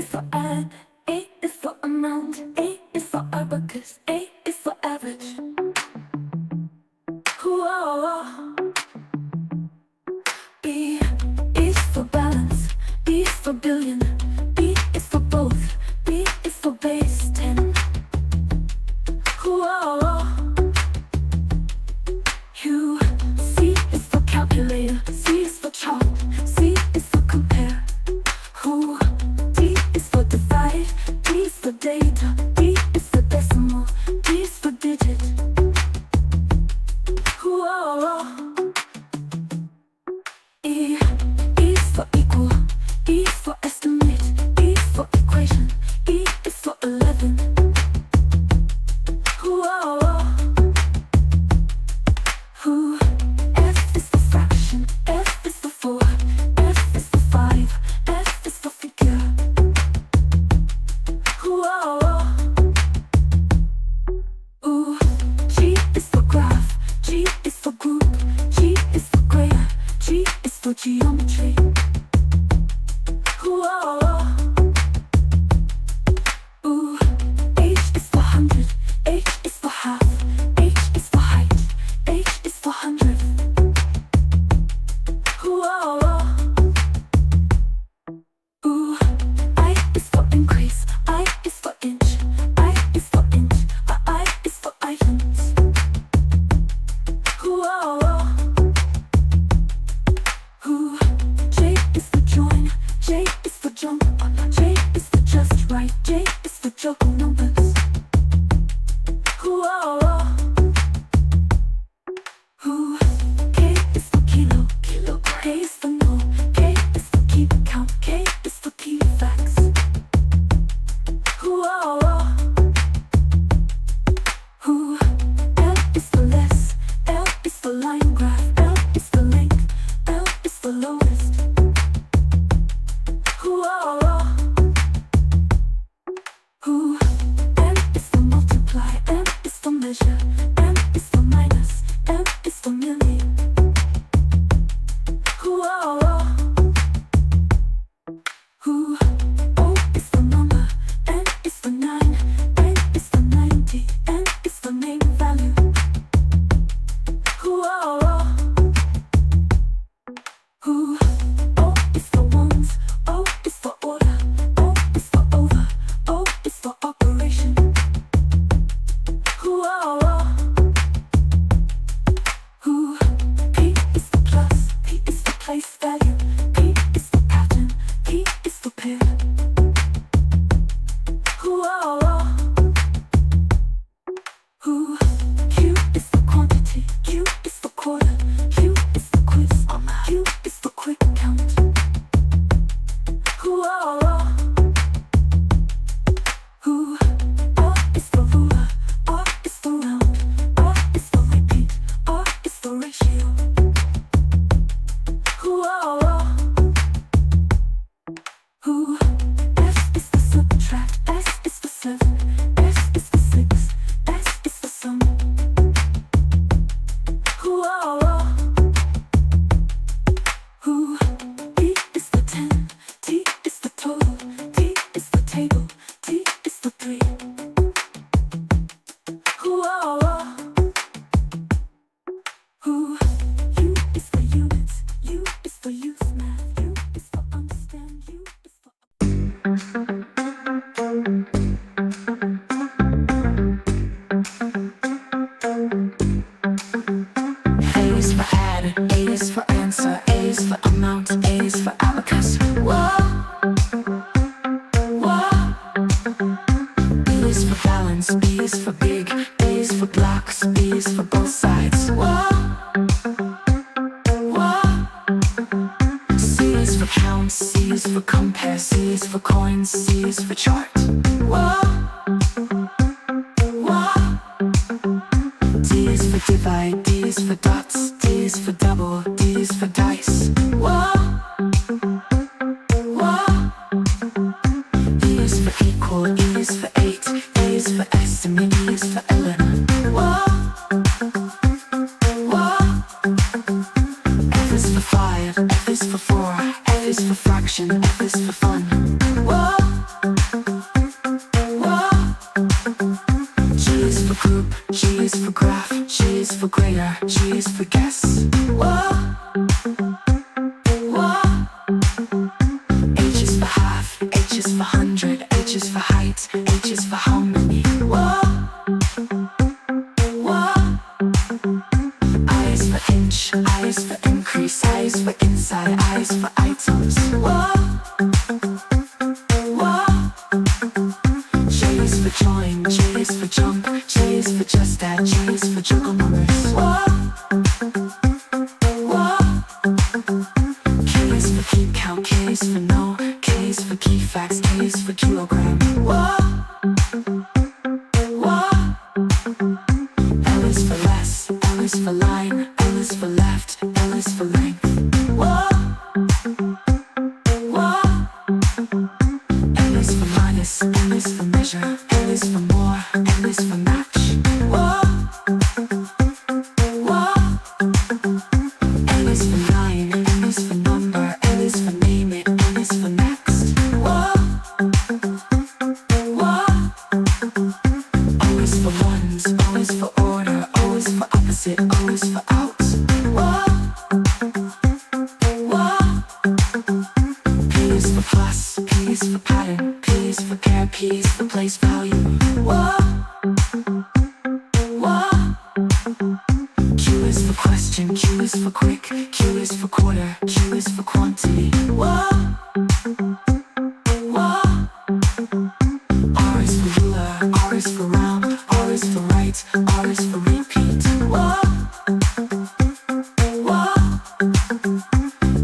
for add, A is for amount, A is for abacus, A is for average. Whoa. B is for balance, B is for billion, B is for both, B is for base 10. Whoa. U, C is for calculator, C is for chalk, C is for compare. Who, D is for divide, D is for data, D is for decimal, D is for digit. Whoa. E is for equal, E is for estimate, E is for equation, E is for 11. Whoa. Who, F is for fraction, F is for 4, F is for 5, F is for figure. Whoa. Ooh, G is for graph, G is for group, G is for grayer, G is for geometry. Whoa. Ooh, H is for 100, H is for half, H is for height, H is for 100. Whoa. Ooh, I is for increase, I is for inch, I is for inch, I is for items. Whoa. Who, J is for join, J is for jump, J is for just right, J is for juggle numbers. Whoa. Who, K is for kilo, K is for no, K is for keep count, K is for key facts. Whoa. Who, L is for less, L is for line graph, L is for length, L is for lowest. Whoa. Who, M is for multiply, M is for measure, M is for minus, M is for million. Whoa. Who, O is for number, N is for 9, N is for 90, N is for name value. Whoa. Who, O is for ones, O is for order, O is for over, O is for operation. Whoa. Who, P is for plus, P is for place value, P is for pattern, P is for pair. Whoa. Who, Q is for quantity, Q is for quarter, Q is for quiz, Q is for quick count. Whoa. Who, R is for ruler, R is for round, R is for repeat, R is for ratio. Whoa. Who, F is for subtract, S is for 7, S is for 6, S is for sum. Whoa. Who, T is for 10, T is for total, T is for table, T is for 3. Whoa. Who, U is for units, U is for youth math, U is for understand, U is for A is for add, A is for answer, A is for amount, A is for abacus. Whoa. Whoa. B is for balance, B is for big, B is for blocks, B is for both sides. Whoa. Whoa. C is for count, C is for compare, C is for coins, C is for chart. Whoa. Whoa. D is for divide, D is for dots, D is for double, D is for dice. Whoa. Whoa. E is for equal, E is for 8, E is for estimate, E is for 11. Whoa. Whoa. F is for 5, F is for 4, F is for fraction, F is for fun. Whoa. for hundred, H is for height, H is for how many. Whoa, whoa. I is for inch, I is for increase, I is for inside, I is for items. Whoa, whoa. J is for join, J is for jump, J is for just add, J is for juggle numbers. Whoa, whoa. K is for keep count, K is for no, K is for key facts, K is for kilogram. Whoa, whoa. L is for less, L is for line, L is for left, L is for length. Whoa, whoa. M is for minus, M is for measure, L is for more, L is for match. Whoa, whoa. N is for nine, N is for number, N is for name it, N is for next. Whoa, whoa. O is for ones, O is for order, O is for opposite, O is for out. Whoa, whoa. P is for plus, P is for pattern, P is for pair, P is for place value. Whoa, whoa. Q is for question, Q is for quick, Q is for quarter, Q is for quantity. Whoa, whoa. R is for ruler, R is for round, R is for right, R is for repeat. Whoa, whoa.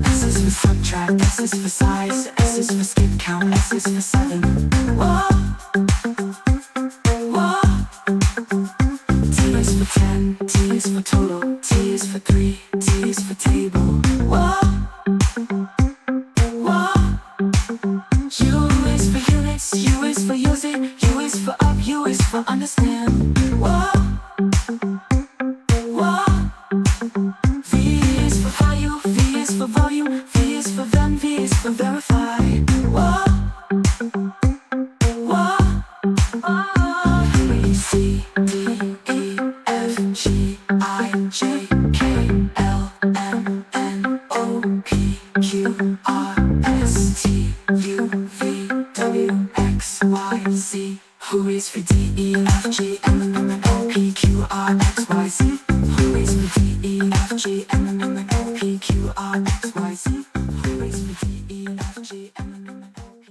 S is for subtract, S is for size, S is for skip count, S is for 7. Whoa, whoa. T is for 10, T is for total, T is for 3, T is for table. Whoa, whoa. U is for units, U is for use it, U is for up, U is for understand. Whoa, whoa. V is for value, V is for volume, V is for then, V is for verify. Whoa, whoa. B, C, D, E, F, G, I, J, K, L, M, N, O, P, Q, R, S, T, U, V, W, X, Y, Z. Who is for D, E, F, G, M, N, O, P, Q, R, X, Y, Z. Who is for D, E, F, G, M, N, O, P, Q, R, X, Y, Z. Who is for D, E, F, G, M, N, O, P.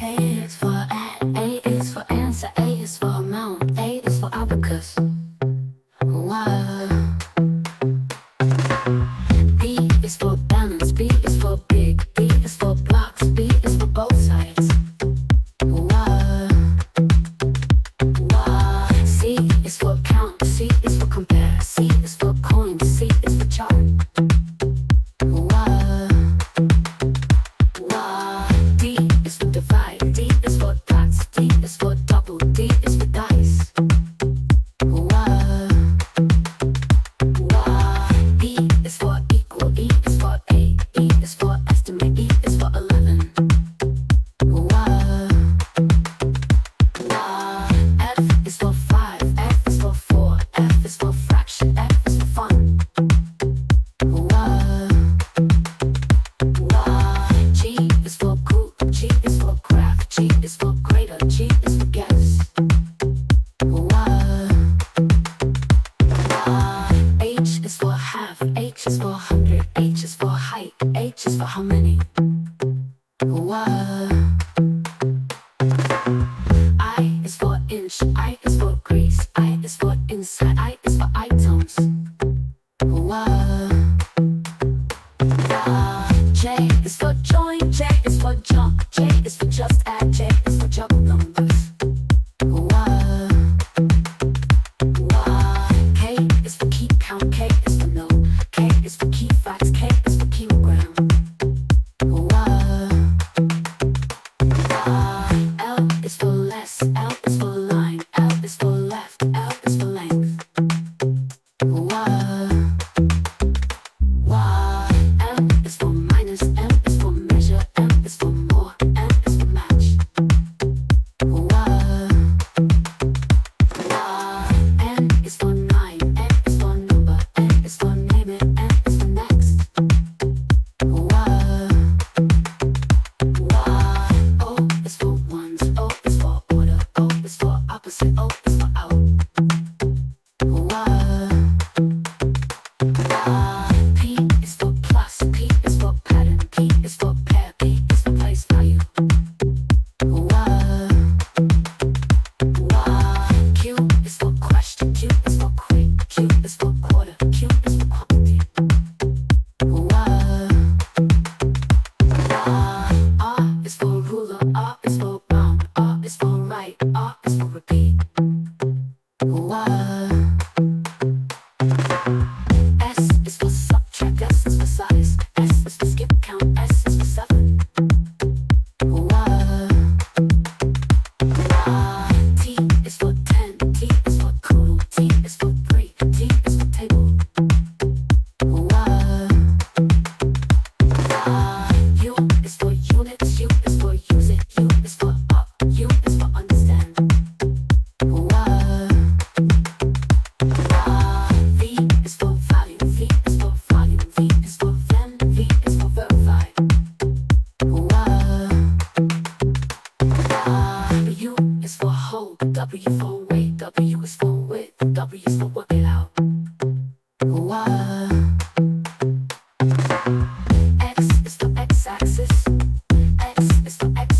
A is for add, A is for answer, A is for amount, A is for abacus. Wow. B is for balance, B is for big, B is for blocks, B is for both sides. Wow. Wow. C is for count, C is for compare, C is for coin, C is for chart. Wow. Wow. D is for divide, D is for dots, D is for double, D is for dice. Wow. Wow. E is for equal, E is for 8, E is for estimate, E is for 11. Wow. Wow. F is for 5, F is for 4, F is for fraction, F is for fun. Wow. Wow. G is for group, G is for graph.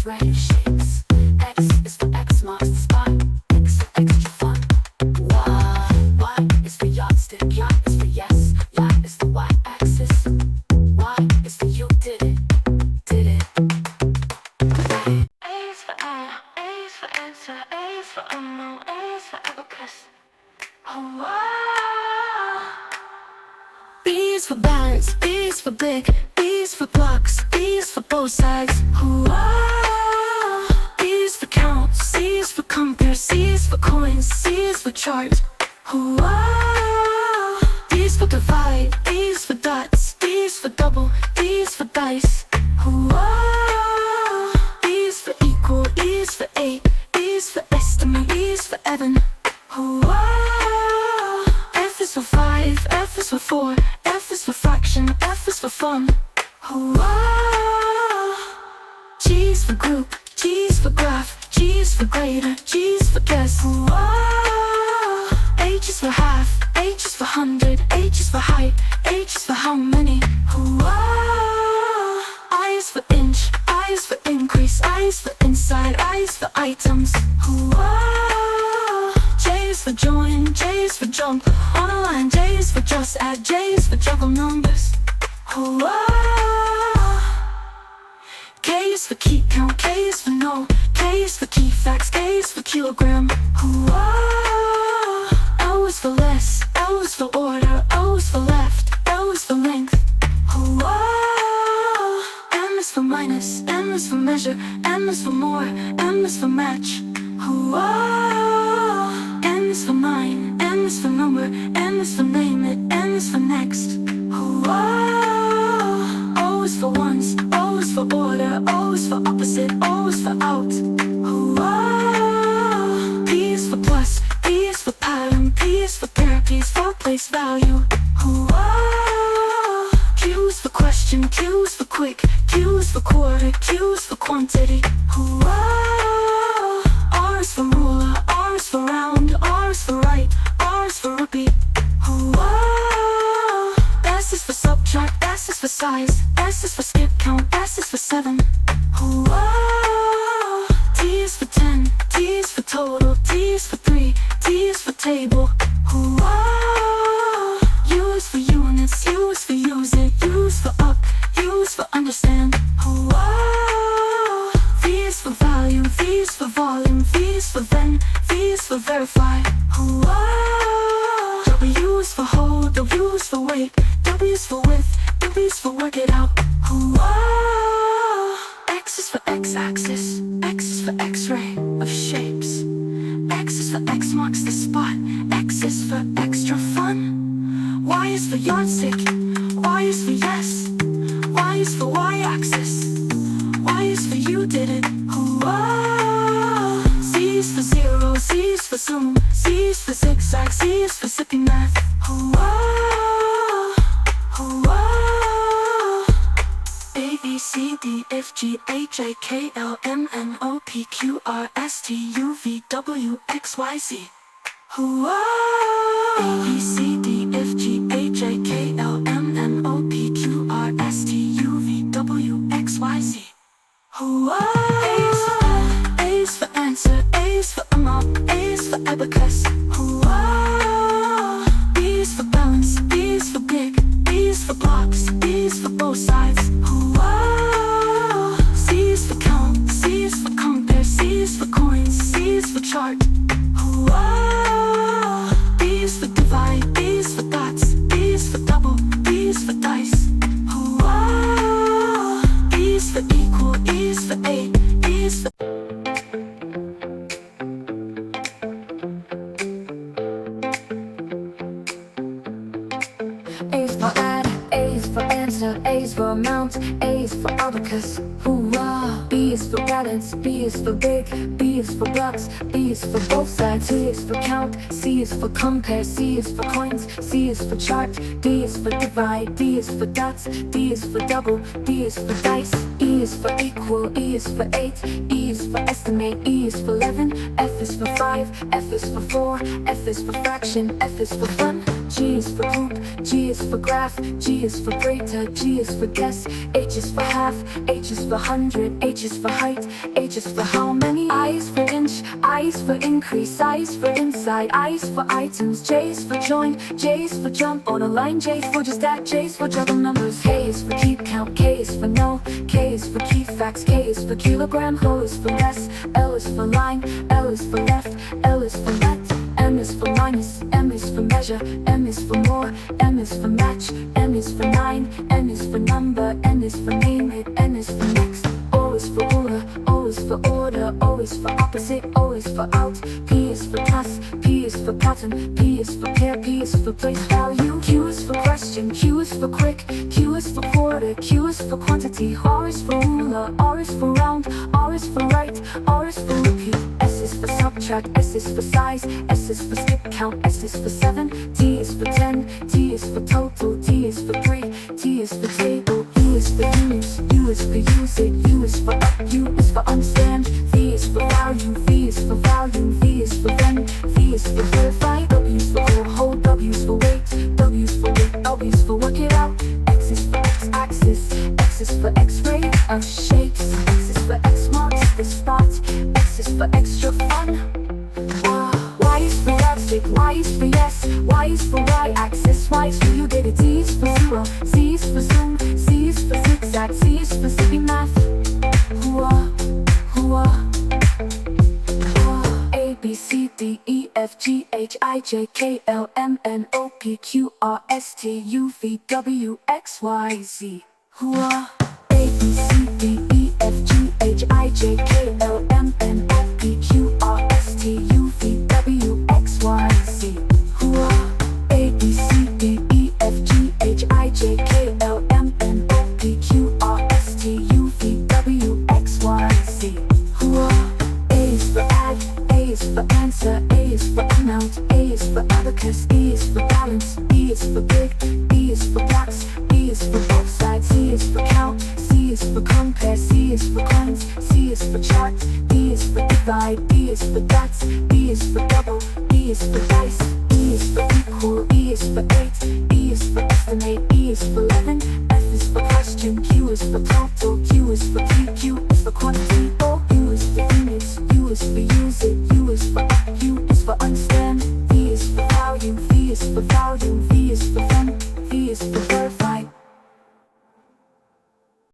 is writing shapes. X is for X marks the spot. X for extra fun. Y is for yardstick. Y is for yes. Y is the Y axis. Y is for you did it. Did it. A is for A is for answer, A is for unknown, A is for abacus. Oh, wow. B is for balance, B is for big, B is for blocks, B is for both sides. Oh, wow. B is for count, C is for compare, C is for coins, C is for chart. Oh, wow. D is for divide, D is for dots, D is for double, D is for dice. Oh, wow. E is for equal, E is for 8, E is for estimate, E is for Evan. Oh, wow. F is for 5, F is for 4, F is for fraction, F is for fun. Oh, wow. G is for group, G is for graph, G is for greater, G is for guess. Oh, wow. H is for half, H is for 100, H is for height, H is for how many. Oh, wow. I is for inch, I is for increase, I is for inside, I is for items. Oh, wow. J is for join, J is for jump on a line, J is for just add, J is for juggle numbers. Oh, wow. K is for keep count, K is for no, K is for key facts, K is for kilogram. Oh, wow. L is for less, L is for order, O is for left, L is for length. Oh, wow. M is for minus, M is for measure, M is for more, M is for match. Oh, wow. N is for mine, N is for number, N is for name it, N is for next. Oh, wow. O is for ones, O is for order, O is for opposite, O is for out. Oh, wow. P is for plus, P is for pattern, P is for pair, P is for place value. Oh, wow. Q is for question, Q is for quick, Q is for quarter, Q is for quantity. Oh, wow. R is for ruler, R is for round, R is for right, R is for rupee. Oh, wow. S is for subtract, S is for size, S is for skip count, S is for 7. Oh, wow. T is for 10, T is for total, T is for 3, T is for table. Oh, wow. U is for units, U is for use it, U is for up, U is for understand. Oh, wow. V is for value, V is for volume, V is for then, V is for verify. Oh, wow. W is for hold, W is for wait, W is for width, W is for work it out. Oh, wow. X is for x-axis, X is for x-ray of shapes. X is for X marks the spot, X is for extra fun. Y is for yardstick, Y is for yes, Y is for y-axis, Y is for you did it. Oh, wow. Z is for zero, Z is for zoom, Z is for zigzag, Z is for zipping math. Oh, wow. Oh, wow. A, B, C, D, F, G, H, I, K, L, M, N, O, P, Q, R, S, T, U, V, W, X, Y, Z. Oh, wow. A, B, C, D, F, G, H, I, K, L, M, N, O, P, Q, R, S, T, U, V, W, X, Y, Z. Oh, wow. A is for answer, A is for amount, A is for abacus. Oh, wow. B is for balance, B is for big, B is for blocks, B is for both sides. Oh, wow. C is for count, C is for compare, C is for coins, C is for chart. Oh, wow. B is for divide, B is for dots, B is for double, B is for dice. Oh, wow. E is for equal, E is for 8, E is for A is for add, A is for answer, A is for amount, A is for abacus. Hoorah! B is for balance, B is for big, B is for blocks, B is for both sides, C is for count, C is for compare, C is for coins, C is for chart, D is for divide, D is for dots, D is for double, D is for dice, E is for equal, E is for 8, E is for estimate, E is for 11, F is for 5, F is for 4, F is for fraction, F is for fun, G is for group, G is for graph, G is for greater, G is for guess, H is for half, H is for 100, H is for height, H is for how many, I is for inch, I is for increase, I is for inside, I is for items, J is for join, J is for jump on a line, J is for just that, J is for juggle numbers, K is for keep count, K is for no, K is for key facts, K is for kilogram, L is for less, L is for line, L is for left, L is for let, M is for minus, M is for measure, M is for more, M is for match, M is for 9, N is for number, N is for name it, N is for next, O is for ruler, O is for order, O is for opposite, O is for out, P is for plus, P is for pattern, P is for pair, P is for place value, Q is for question, Q is for quick, Q is for quarter, Q is for quantity, R is for ruler, R is for round, R is for right, R is for repeat, S is for subtract, S is for size, S is for skip count, S is for 7, T is for 10, T is for total, T is for 3, T is for table, U is for use, U is for use it, U is for up, U is for understand, V is for value, V is for volume, V is for then, V is for verify, W is for hold, W is for weight, W is for weight, W is for work it out, X is for x-axis, X is for x-ray of shapes, X is for X marks the spot, X is for extra fun. Y is for yardstick, Y is for yes, Y is for y-axis, Y is for you did it, Z is for zero, Z is for zoom, Z is for zigzag, Z is for zippy math. Hooah, hooah. A, B, C, D, E, F, G, H, I, J, K, L, M, N, O, P, Q, R, S, T, U, V, W, X, Y, Z. Hooah. A, B, C, D, E, F, G, H, I, J, K, L, M, N, O, P, Q, R, S, T, U, V, W, X, Y, Z. Hooah. A, B, C, D, E, F, G, H, I, J, K, L, M, N, O, P, Q, R, S, T, U, V, W, X, Y, Z. Hooah. A is for add, A is for answer, A is for amount, A is for abacus, E is for balance, B is for big, B is for blocks, B is for both sides, C is for count, C is for compare, C is for coins, C is for chart, D is for divide, B is for dots, B is for double, B is for dice, E is for equal, E is for 8, E is for estimate, E is for